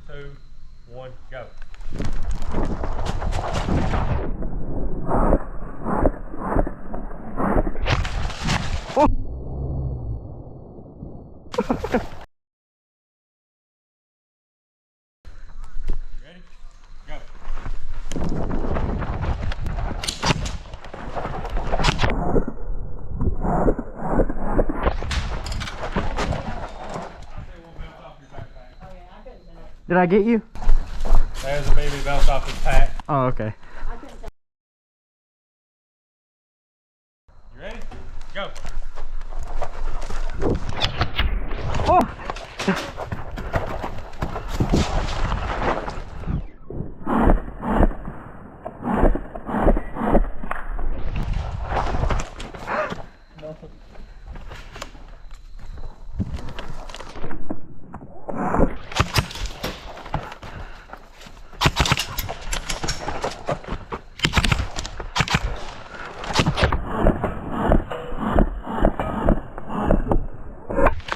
2, 1, go. Ready? Go. Did I get you? There's a baby belt off his pack. Oh, okay. You ready? Go. Oh!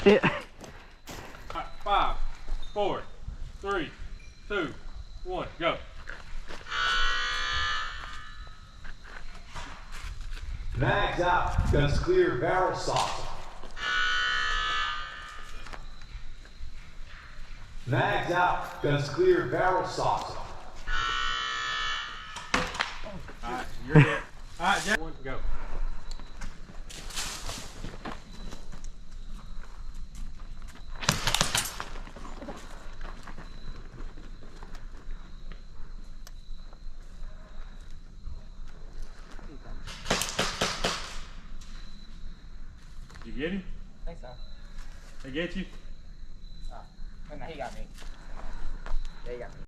Yeah. 5, 4, 3, 2, 1, go. Mags out, guns clear, barrel soft. Mags out, guns clear, barrel soft. Alright, you're good. Alright, Jack. 1, go. Did you get him? I think so. They get you? Oh, no, he got me. Yeah, he got me.